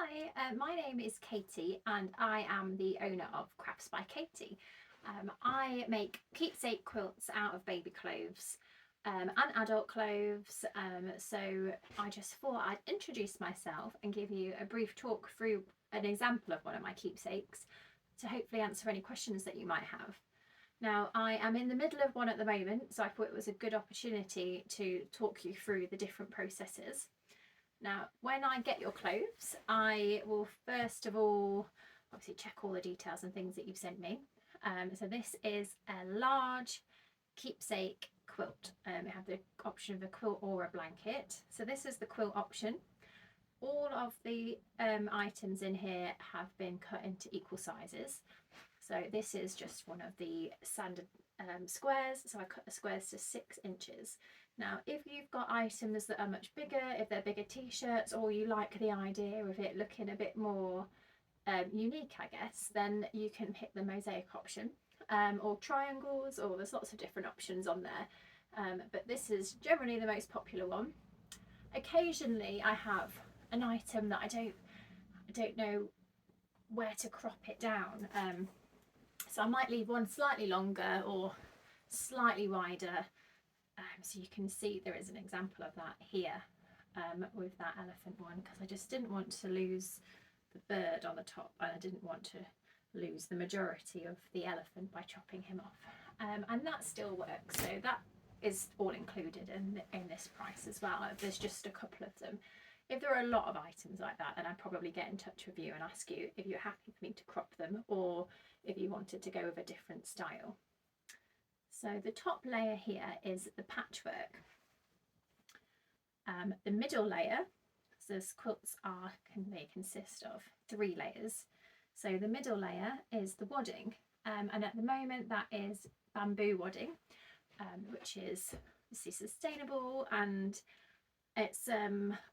Hi, my name is Katie and I am the owner of Crafts by Katie. I make keepsake quilts out of baby clothes and adult clothes, so I just thought I'd introduce myself and give you a brief talk through an example of one of my keepsakes to hopefully answer any questions that you might have. Now, I am in the middle of one at the moment, so I thought it was a good opportunity to talk you through the different processes. Now, when I get your clothes, I will first of all obviously check all the details and things that you've sent me. So this is a large keepsake quilt. We have the option of a quilt or a blanket. So this is the quilt option. All of the items in here have been cut into equal sizes. So this is just one of the standard squares. So I cut the squares to 6 inches. Now, if you've got items that are much bigger, if they're bigger t-shirts, or you like the idea of it looking a bit more unique, I guess, then you can pick the mosaic option, or triangles, or there's lots of different options on there. But this is generally the most popular one. Occasionally I have an item that I don't know where to crop it down. So I might leave one slightly longer or slightly wider. So you can see there is an example of that here with that elephant one, because I just didn't want to lose the bird on the top and I didn't want to lose the majority of the elephant by chopping him off. And that still works, so that is all included in this price as well. There's just a couple of them. If there are a lot of items like that, then I'd probably get in touch with you and ask you if you're happy for me to crop them or if you wanted to go with a different style. So the top layer here is the patchwork. The middle layer, so quilts they consist of 3 layers. So the middle layer is the wadding, and at the moment that is bamboo wadding, which is obviously sustainable and it's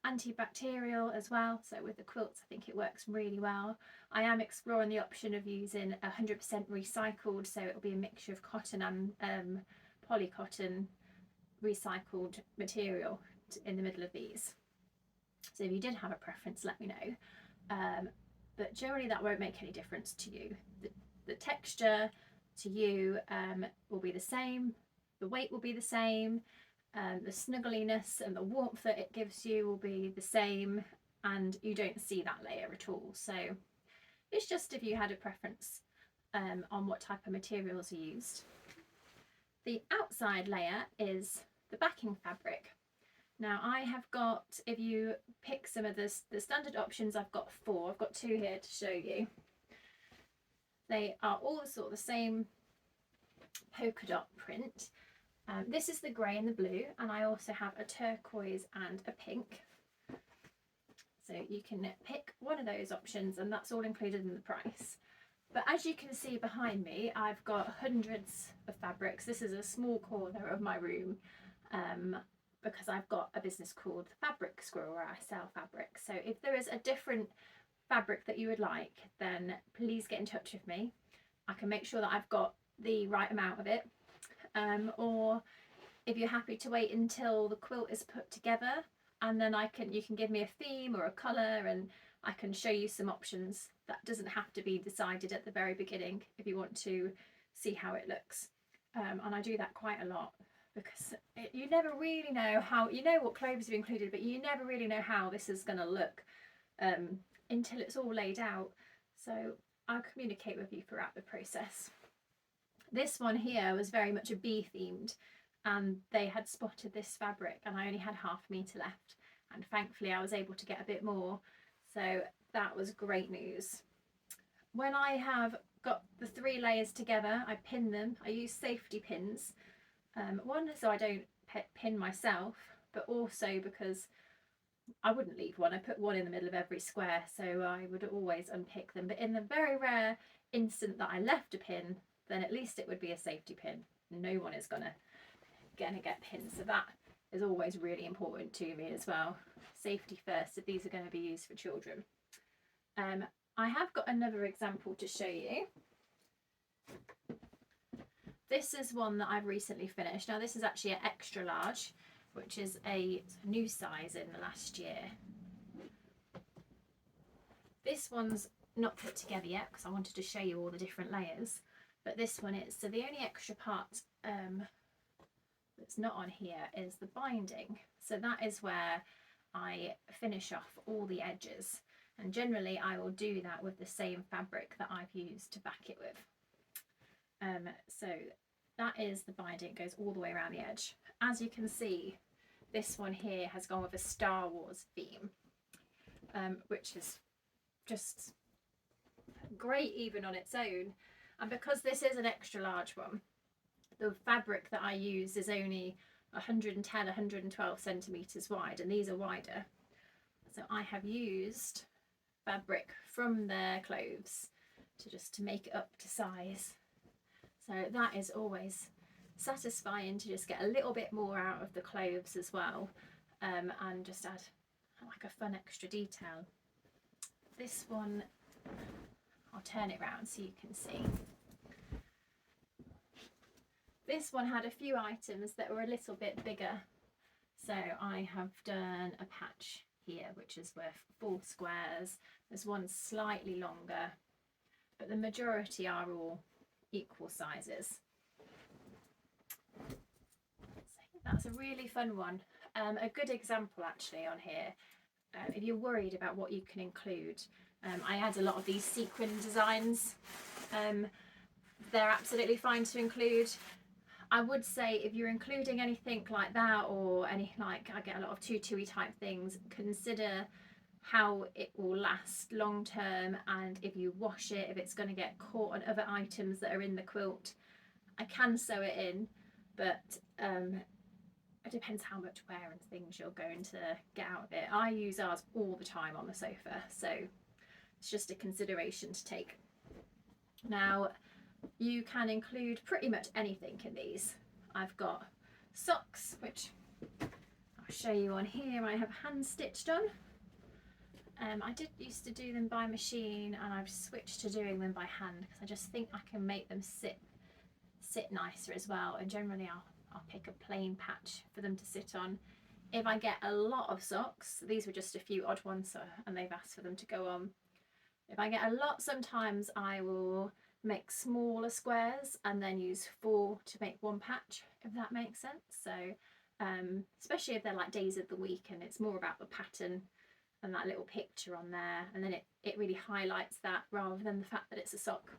antibacterial as well. So with the quilts, I think it works really well. I am exploring the option of using 100% recycled, so it'll be a mixture of cotton and polycotton recycled material in the middle of these. So if you did have a preference, let me know. But generally that won't make any difference to you. The texture to you will be the same, the weight will be the same, the snuggliness and the warmth that it gives you will be the same, and you don't see that layer at all. So it's just if you had a preference on what type of materials are used. The outside layer is the backing fabric. Now I have got, if you pick some of the standard options, I've got 4. I've got 2 here to show you. They are all sort of the same polka dot print. This is the grey and the blue, and I also have a turquoise and a pink. So you can pick one of those options and that's all included in the price. But as you can see behind me, I've got hundreds of fabrics. This is a small corner of my room because I've got a business called Fabric Squirrel where I sell fabric. So if there is a different fabric that you would like, then please get in touch with me. I can make sure that I've got the right amount of it. Or if you're happy to wait until the quilt is put together, and then you can give me a theme or a colour and I can show you some options. That doesn't have to be decided at the very beginning if you want to see how it looks. And I do that quite a lot because you never really know how, you know what clothes are included, but you never really know how this is going to look until it's all laid out. So I'll communicate with you throughout the process. This one here was very much a bee themed, and they had spotted this fabric and I only had half a metre left, and thankfully I was able to get a bit more, so that was great news. When I have got the 3 layers together, I pin them. I use safety pins, one so I don't pin myself, but also because I wouldn't leave one. I put one in the middle of every square, so I would always unpick them. But in the very rare instant that I left a pin, then at least it would be a safety pin. No one is gonna get pinned, so that is always really important to me as well. Safety first if these are going to be used for children. I have got another example to show you. This is one that I've recently finished. Now this is actually an extra large, which is a new size in the last year. this one's not put together yet because I wanted to show you all the different layers, but this one is. So the only extra part that's not on here is the binding. So that is where I finish off all the edges, and generally I will do that with the same fabric that I've used to back it with. So that is the binding. It goes all the way around the edge. As you can see, this one here has gone with a Star Wars theme, which is just great even on its own. And because this is an extra large one, the fabric that I use is only 110, 112 centimetres wide, and these are wider. So I have used fabric from their clothes to make it up to size. So that is always satisfying to just get a little bit more out of the clothes as well, and just add like a fun extra detail. This one, I'll turn it around so you can see. This one had a few items that were a little bit bigger, so I have done a patch here which is with 4 squares. There's one slightly longer, but the majority are all equal sizes. So that's a really fun one. A good example actually on here, if you're worried about what you can include, I add a lot of these sequin designs. They're absolutely fine to include. I would say if you're including anything like that, or any, like I get a lot of tutu-y type things, consider how it will last long term, and if you wash it, if it's going to get caught on other items that are in the quilt. I can sew it in, but it depends how much wear and things you're going to get out of it. I use ours all the time on the sofa, so it's just a consideration to take. Now, you can include pretty much anything in these. I've got socks, which I'll show you on here. I have hand stitched on. I did used to do them by machine, and I've switched to doing them by hand because I just think I can make them sit nicer as well. And generally I'll pick a plain patch for them to sit on. If I get a lot of socks, these were just a few odd ones, and they've asked for them to go on. If I get a lot, sometimes I will make smaller squares and then use 4 to make one patch, if that makes sense. So especially if they're like days of the week and it's more about the pattern and that little picture on there, and then it really highlights that rather than the fact that it's a sock.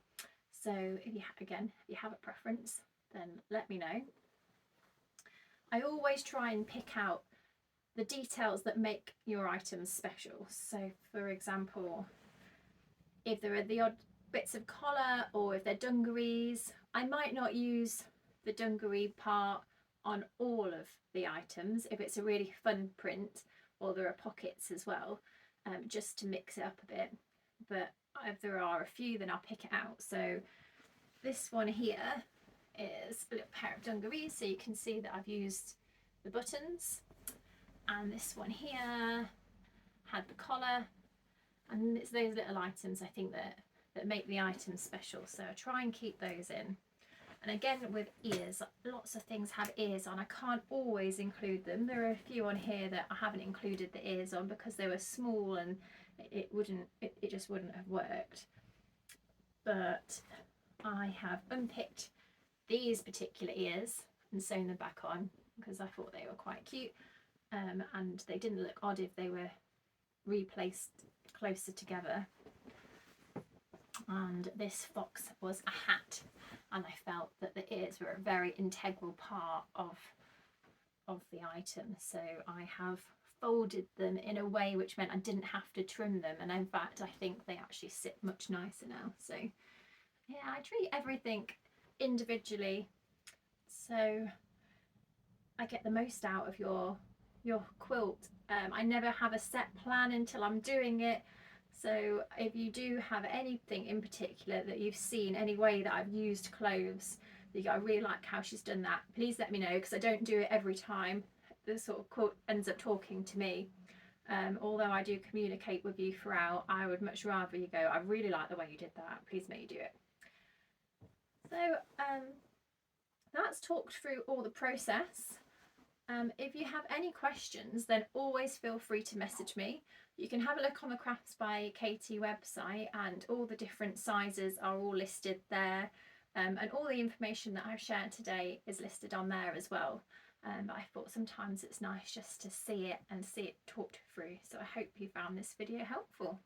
So if you have a preference, then let me know. I always try and pick out the details that make your items special. So for example, if there are the odd bits of collar, or if they're dungarees, I might not use the dungaree part on all of the items if it's a really fun print, or there are pockets as well, just to mix it up a bit. But if there are a few, then I'll pick it out. So this one here is a little pair of dungarees, so you can see that I've used the buttons, and this one here had the collar, and it's those little items I think that make the items special, so I try and keep those in. And again with ears, lots of things have ears on. I can't always include them. There are a few on here that I haven't included the ears on because they were small and it just wouldn't have worked. But I have unpicked these particular ears and sewn them back on because I thought they were quite cute, and they didn't look odd if they were replaced closer together. And this fox was a hat, and I felt that the ears were a very integral part of the item, so I have folded them in a way which meant I didn't have to trim them, and in fact I think they actually sit much nicer now. So yeah, I treat everything individually so I get the most out of your quilt. I never have a set plan until I'm doing it. So if you do have anything in particular that you've seen, any way that I've used clothes, that you go, I really like how she's done that, please let me know, because I don't do it every time. The sort of quilt ends up talking to me. Although I do communicate with you throughout, I would much rather you go, I really like the way you did that, please may you do it. So that's talked through all the process. If you have any questions, then always feel free to message me. You can have a look on the Crafts by Katie website, and all the different sizes are all listed there, and all the information that I've shared today is listed on there as well. But I thought sometimes it's nice just to see it and see it talked through, so I hope you found this video helpful.